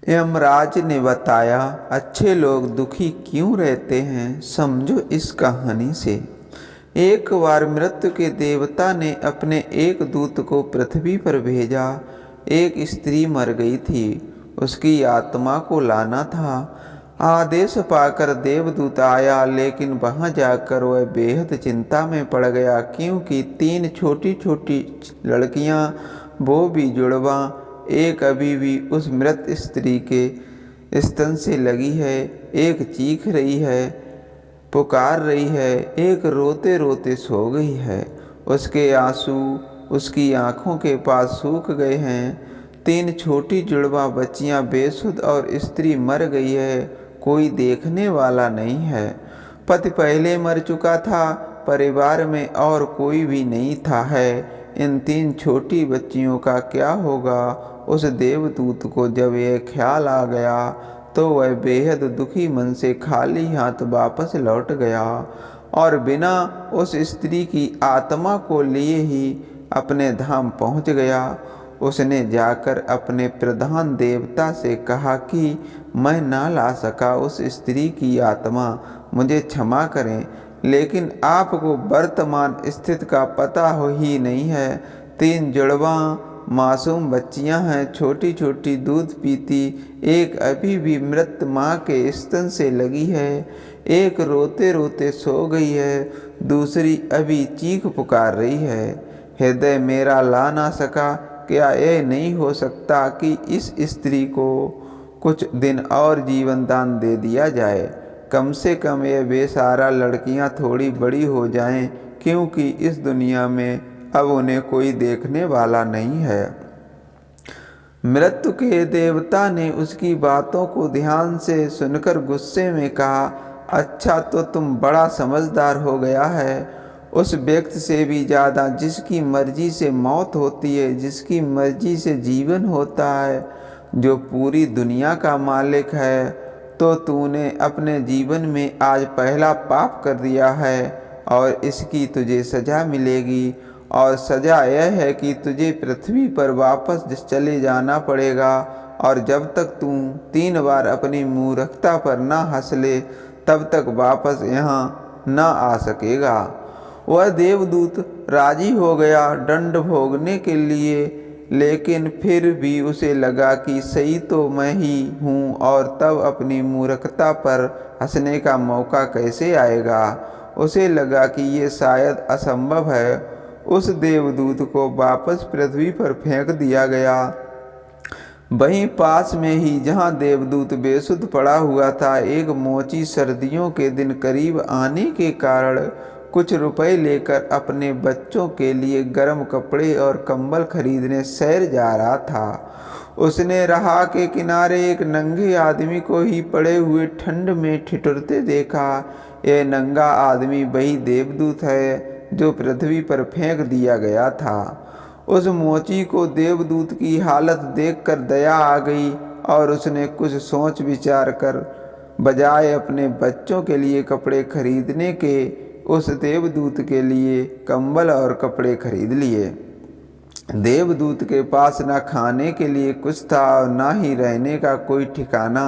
यमराज ने बताया, अच्छे लोग दुखी क्यों रहते हैं, समझो इस कहानी से। एक बार मृत्यु के देवता ने अपने एक दूत को पृथ्वी पर भेजा। एक स्त्री मर गई थी, उसकी आत्मा को लाना था। आदेश पाकर देवदूत आया, लेकिन वहां जाकर वह बेहद चिंता में पड़ गया, क्योंकि 3 छोटी छोटी लड़कियां, वो भी जुड़वा, एक अभी भी उस मृत स्त्री के स्तन से लगी है, एक चीख रही है, पुकार रही है, एक रोते रोते सो गई है। उसके आंसू उसकी आंखों के पास सूख गए हैं। 3 छोटी जुड़वा बच्चियां बेसुध और स्त्री मर गई है, कोई देखने वाला नहीं है। पति पहले मर चुका था, परिवार में और कोई भी नहीं था है। इन 3 छोटी बच्चियों का क्या होगा? उस देवदूत को जब यह ख्याल आ गया तो वह बेहद दुखी मन से खाली हाथ वापस लौट गया और बिना उस स्त्री की आत्मा को लिए ही अपने धाम पहुंच गया। उसने जाकर अपने प्रधान देवता से कहा कि मैं ना ला सका उस स्त्री की आत्मा, मुझे क्षमा करें। लेकिन आपको वर्तमान स्थिति का पता हो ही नहीं है। 3 जुड़वा मासूम बच्चियां हैं, छोटी छोटी, दूध पीती। एक अभी भी मृत माँ के स्तन से लगी है, एक रोते रोते सो गई है, दूसरी अभी चीख पुकार रही है। हृदय मेरा ला ना सका। क्या यह नहीं हो सकता कि इस स्त्री को कुछ दिन और जीवन दान दे दिया जाए? कम से कम ये बेसहारा लड़कियां थोड़ी बड़ी हो जाएं, क्योंकि इस दुनिया में अब उन्हें कोई देखने वाला नहीं है। मृत्यु के देवता ने उसकी बातों को ध्यान से सुनकर गुस्से में कहा, अच्छा तो तुम बड़ा समझदार हो गया है। उस व्यक्ति से भी ज़्यादा जिसकी मर्जी से मौत होती है, जिसकी मर्जी से जीवन होता है, जो पूरी दुनिया का मालिक है, तो तूने अपने जीवन में आज पहला पाप कर दिया है और इसकी तुझे सज़ा मिलेगी। और सज़ा यह है कि तुझे पृथ्वी पर वापस चले जाना पड़ेगा और जब तक तू 3 बार अपनी मूर्खता पर ना हंस ले, तब तक वापस यहाँ ना आ सकेगा। वह देवदूत राजी हो गया दंड भोगने के लिए, लेकिन फिर भी उसे लगा कि सही तो मैं ही हूँ और तब अपनी मूर्खता पर हंसने का मौका कैसे आएगा। उसे लगा कि ये शायद असंभव है। उस देवदूत को वापस पृथ्वी पर फेंक दिया गया। वहीं पास में ही जहां देवदूत बेसुध पड़ा हुआ था, एक मोची सर्दियों के दिन करीब आने के कारण कुछ रुपए लेकर अपने बच्चों के लिए गर्म कपड़े और कंबल खरीदने शहर जा रहा था। उसने राह के किनारे एक नंगे आदमी को ही पड़े हुए ठंड में ठिठुरते देखा। यह नंगा आदमी वही देवदूत है जो पृथ्वी पर फेंक दिया गया था। उस मोची को देवदूत की हालत देखकर दया आ गई और उसने कुछ सोच विचार कर बजाय अपने बच्चों के लिए कपड़े खरीदने के उस देवदूत के लिए कंबल और कपड़े खरीद लिए। देवदूत के पास न खाने के लिए कुछ था और न ही रहने का कोई ठिकाना।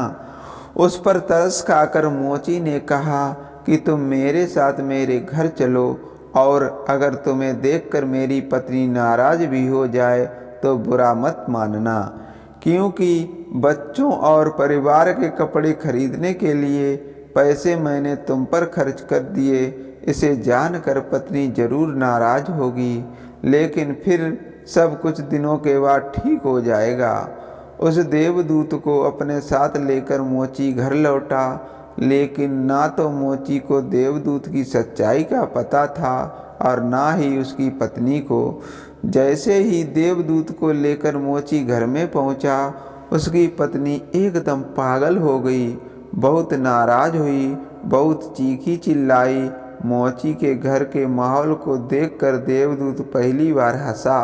उस पर तरस खाकर मोची ने कहा कि तुम मेरे साथ मेरे घर चलो और अगर तुम्हें देखकर मेरी पत्नी नाराज भी हो जाए तो बुरा मत मानना, क्योंकि बच्चों और परिवार के कपड़े खरीदने के लिए पैसे मैंने तुम पर खर्च कर दिए। इसे जानकर पत्नी जरूर नाराज होगी, लेकिन फिर सब कुछ दिनों के बाद ठीक हो जाएगा। उस देवदूत को अपने साथ लेकर मोची घर लौटा, लेकिन ना तो मोची को देवदूत की सच्चाई का पता था और ना ही उसकी पत्नी को। जैसे ही देवदूत को लेकर मोची घर में पहुंचा, उसकी पत्नी एकदम पागल हो गई, बहुत नाराज हुई, बहुत चीखी चिल्लाई। मोची के घर के माहौल को देखकर देवदूत पहली बार हंसा।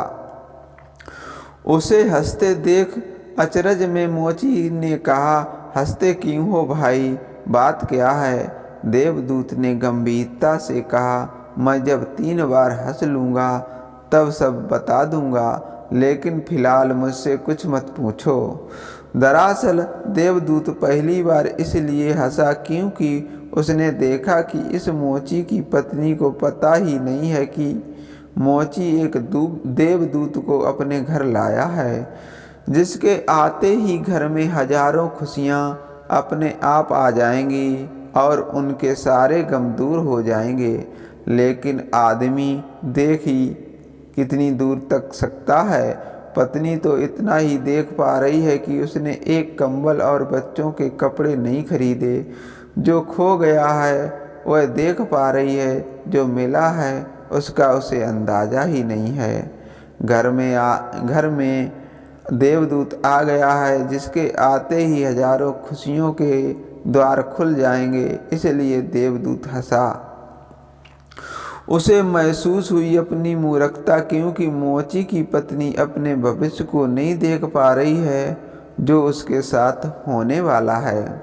उसे हंसते देख अचरज में मोची ने कहा, हंसते क्यों हो भाई, बात क्या है? देवदूत ने गंभीरता से कहा, मैं जब 3 बार हंस लूँगा तब सब बता दूँगा, लेकिन फिलहाल मुझसे कुछ मत पूछो। दरअसल देवदूत पहली बार इसलिए हंसा क्योंकि उसने देखा कि इस मोची की पत्नी को पता ही नहीं है कि मोची एक देवदूत को अपने घर लाया है, जिसके आते ही घर में हजारों खुशियाँ अपने आप आ जाएंगी और उनके सारे गम दूर हो जाएंगे। लेकिन आदमी देख ही कितनी दूर तक सकता है। पत्नी तो इतना ही देख पा रही है कि उसने एक कंबल और बच्चों के कपड़े नहीं खरीदे। जो खो गया है वह देख पा रही है, जो मिला है उसका उसे अंदाज़ा ही नहीं है। घर में देवदूत आ गया है, जिसके आते ही हजारों खुशियों के द्वार खुल जाएंगे, इसलिए देवदूत हंसा। उसे महसूस हुई अपनी मूर्खता, क्योंकि मोची की पत्नी अपने भविष्य को नहीं देख पा रही है जो उसके साथ होने वाला है।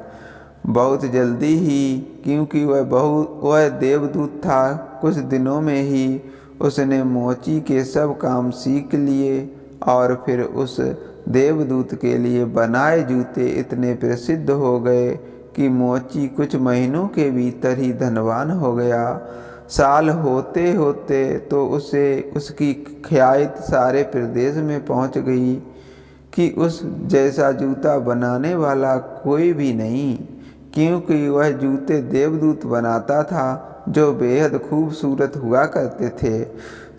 बहुत जल्दी ही, क्योंकि वह देवदूत था, कुछ दिनों में ही उसने मोची के सब काम सीख लिए और फिर उस देवदूत के लिए बनाए जूते इतने प्रसिद्ध हो गए कि मोची कुछ महीनों के भीतर ही धनवान हो गया। साल होते होते तो उसकी ख्याति सारे प्रदेश में पहुंच गई कि उस जैसा जूता बनाने वाला कोई भी नहीं, क्योंकि वह जूते देवदूत बनाता था जो बेहद खूबसूरत हुआ करते थे।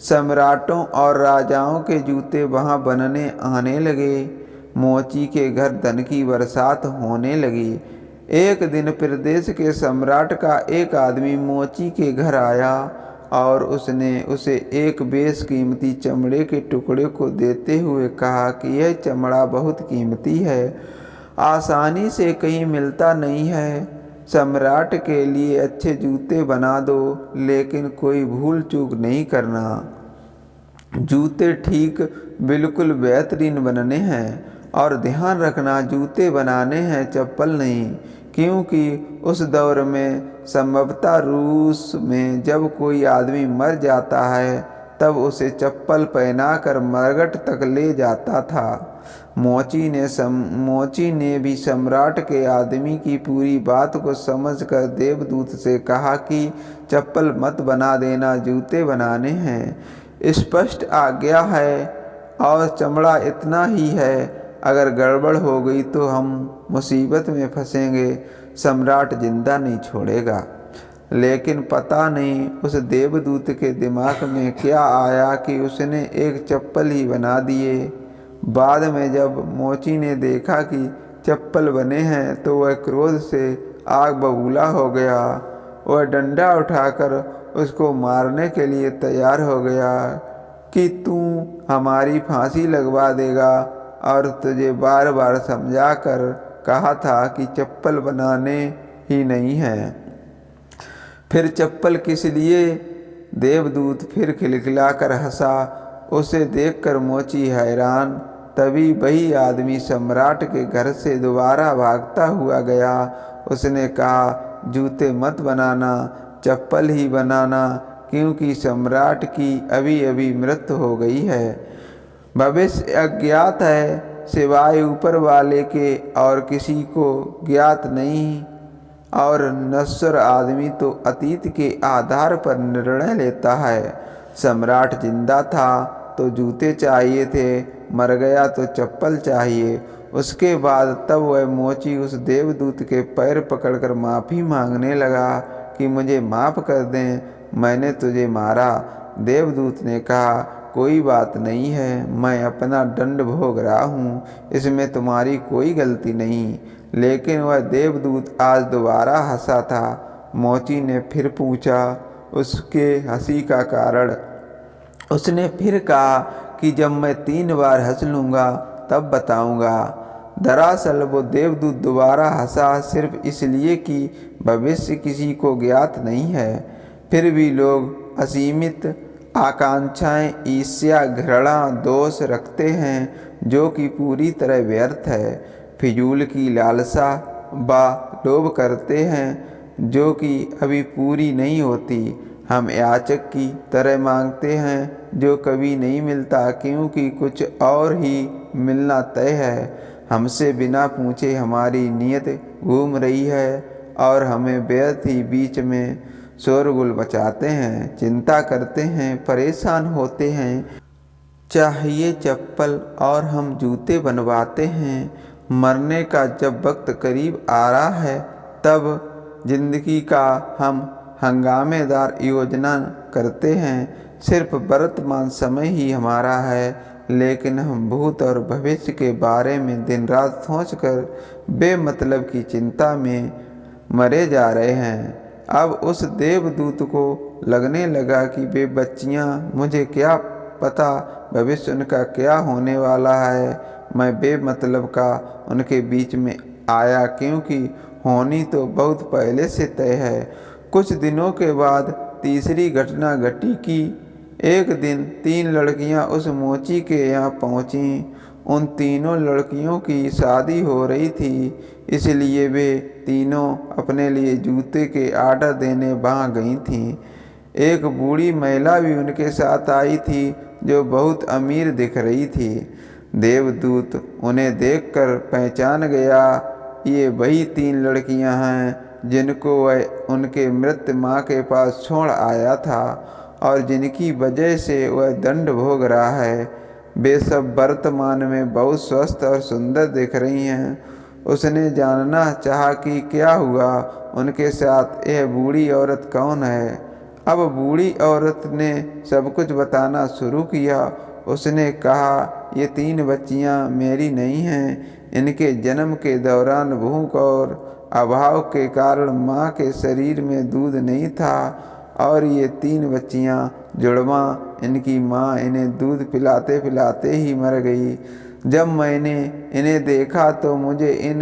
सम्राटों और राजाओं के जूते वहां बनने आने लगे। मोची के घर धन की बरसात होने लगी। एक दिन प्रदेश के सम्राट का एक आदमी मोची के घर आया और उसने उसे एक बेशकीमती चमड़े के टुकड़े को देते हुए कहा कि यह चमड़ा बहुत कीमती है, आसानी से कहीं मिलता नहीं है। सम्राट के लिए अच्छे जूते बना दो, लेकिन कोई भूल चूक नहीं करना। जूते ठीक बिल्कुल बेहतरीन बनने हैं और ध्यान रखना जूते बनाने हैं, चप्पल नहीं, क्योंकि उस दौर में संभवतः रूस में जब कोई आदमी मर जाता है तब उसे चप्पल पहनाकर मरघट तक ले जाता था। मोची ने भी सम्राट के आदमी की पूरी बात को समझकर देवदूत से कहा कि चप्पल मत बना देना, जूते बनाने हैं। स्पष्ट आज्ञा है और चमड़ा इतना ही है, अगर गड़बड़ हो गई तो हम मुसीबत में फंसेंगे, सम्राट जिंदा नहीं छोड़ेगा। लेकिन पता नहीं उस देवदूत के दिमाग में क्या आया कि उसने एक चप्पल ही बना दिए। बाद में जब मोची ने देखा कि चप्पल बने हैं तो वह क्रोध से आग बबूला हो गया। वह डंडा उठाकर उसको मारने के लिए तैयार हो गया कि तू हमारी फांसी लगवा देगा, और तुझे बार बार समझा कर कहा था कि चप्पल बनाने ही नहीं है, फिर चप्पल किस लिए। देवदूत फिर खिलखिलाकर हंसा। उसे देखकर मोची हैरान। तभी वही आदमी सम्राट के घर से दोबारा भागता हुआ गया। उसने कहा, जूते मत बनाना, चप्पल ही बनाना, क्योंकि सम्राट की अभी अभी मृत्यु हो गई है। भविष्य अज्ञात है, सिवाय ऊपर वाले के और किसी को ज्ञात नहीं, और नश्वर आदमी तो अतीत के आधार पर निर्णय लेता है। सम्राट जिंदा था तो जूते चाहिए थे, मर गया तो चप्पल चाहिए। उसके बाद तब वह मोची उस देवदूत के पैर पकड़कर माफ़ी मांगने लगा कि मुझे माफ़ कर दें, मैंने तुझे मारा। देवदूत ने कहा, कोई बात नहीं है, मैं अपना दंड भोग रहा हूँ, इसमें तुम्हारी कोई गलती नहीं। लेकिन वह देवदूत आज दोबारा हंसा था। मोची ने फिर पूछा उसके हंसी का कारण। उसने फिर कहा कि जब मैं 3 बार हंस लूँगा तब बताऊँगा। दरअसल वो देवदूत दोबारा हंसा सिर्फ इसलिए कि भविष्य किसी को ज्ञात नहीं है। फिर भी लोग असीमित आकांक्षाएं, ईर्ष्या, घृणा, दोष रखते हैं जो कि पूरी तरह व्यर्थ है। फिजूल की लालसा व लोभ करते हैं जो कि अभी पूरी नहीं होती। हम याचक की तरह मांगते हैं जो कभी नहीं मिलता, क्योंकि कुछ और ही मिलना तय है। हमसे बिना पूछे हमारी नीयत घूम रही है और हमें व्यर्थ ही बीच में शोरगुल मचाते हैं, चिंता करते हैं, परेशान होते हैं। चाहिए चप्पल और हम जूते बनवाते हैं। मरने का जब वक्त करीब आ रहा है तब जिंदगी का हम हंगामेदार योजना करते हैं। सिर्फ वर्तमान समय ही हमारा है, लेकिन हम भूत और भविष्य के बारे में दिन रात सोचकर बेमतलब की चिंता में मरे जा रहे हैं। अब उस देवदूत को लगने लगा कि वे बच्चियां, मुझे क्या पता भविष्य उनका क्या होने वाला है। मैं बेमतलब का उनके बीच में आया, क्योंकि होनी तो बहुत पहले से तय है। कुछ दिनों के बाद तीसरी घटना घटी कि एक दिन 3 लड़कियां उस मोची के यहाँ पहुंची। उन तीनों लड़कियों की शादी हो रही थी, इसलिए वे तीनों अपने लिए जूते के आर्डर देने वहाँ गई थीं। एक बूढ़ी महिला भी उनके साथ आई थी, जो बहुत अमीर दिख रही थी। देवदूत उन्हें देखकर पहचान गया। ये वही 3 लड़कियां हैं जिनको वह उनके मृत माँ के पास छोड़ आया था और जिनकी वजह से वह दंड भोग रहा है। वे सब वर्तमान में बहुत स्वस्थ और सुंदर दिख रही हैं। उसने जानना चाहा कि क्या हुआ, उनके साथ यह बूढ़ी औरत कौन है। अब बूढ़ी औरत ने सब कुछ बताना शुरू किया। उसने कहा, ये 3 बच्चियां मेरी नहीं हैं। इनके जन्म के दौरान भूख और अभाव के कारण माँ के शरीर में दूध नहीं था और ये 3 बच्चियां जुड़वा, इनकी माँ इन्हें दूध पिलाते पिलाते ही मर गई। जब मैंने इन्हें देखा तो मुझे इन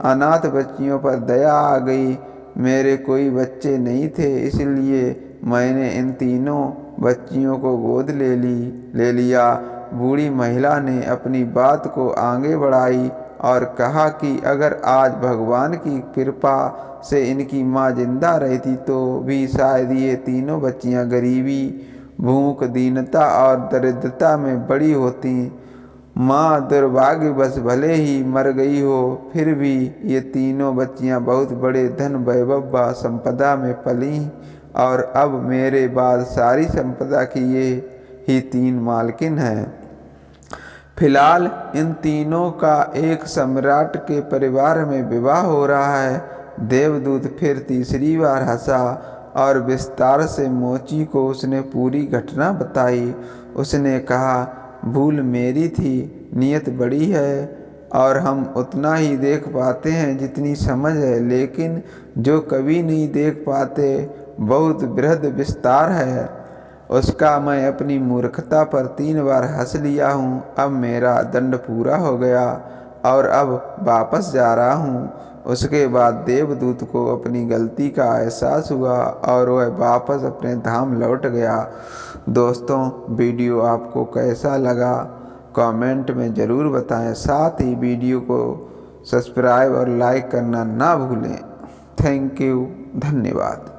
अनाथ बच्चियों पर दया आ गई। मेरे कोई बच्चे नहीं थे, इसलिए मैंने इन तीनों बच्चियों को गोद ले लिया। बूढ़ी महिला ने अपनी बात को आगे बढ़ाई और कहा कि अगर आज भगवान की कृपा से इनकी माँ जिंदा रहती तो भी शायद ये तीनों बच्चियाँ गरीबी, भूख, दीनता और दरिद्रता में बड़ी होती। माँ दुर्भाग्यवश भले ही मर गई हो, फिर भी ये तीनों बच्चियाँ बहुत बड़े धन वैभव व संपदा में पली और अब मेरे बाद सारी संपदा की ये ही 3 मालकिन हैं। फिलहाल इन तीनों का एक सम्राट के परिवार में विवाह हो रहा है। देवदूत फिर तीसरी बार हंसा और विस्तार से मोची को उसने पूरी घटना बताई। उसने कहा, भूल मेरी थी, नीयत बड़ी है और हम उतना ही देख पाते हैं जितनी समझ है, लेकिन जो कभी नहीं देख पाते बहुत बृहद विस्तार है। उसका मैं अपनी मूर्खता पर 3 बार हंस लिया हूँ। अब मेरा दंड पूरा हो गया और अब वापस जा रहा हूँ। उसके बाद देवदूत को अपनी गलती का एहसास हुआ और वह वापस अपने धाम लौट गया। दोस्तों, वीडियो आपको कैसा लगा कमेंट में ज़रूर बताएं। साथ ही वीडियो को सब्सक्राइब और लाइक करना ना भूलें। थैंक यू, धन्यवाद।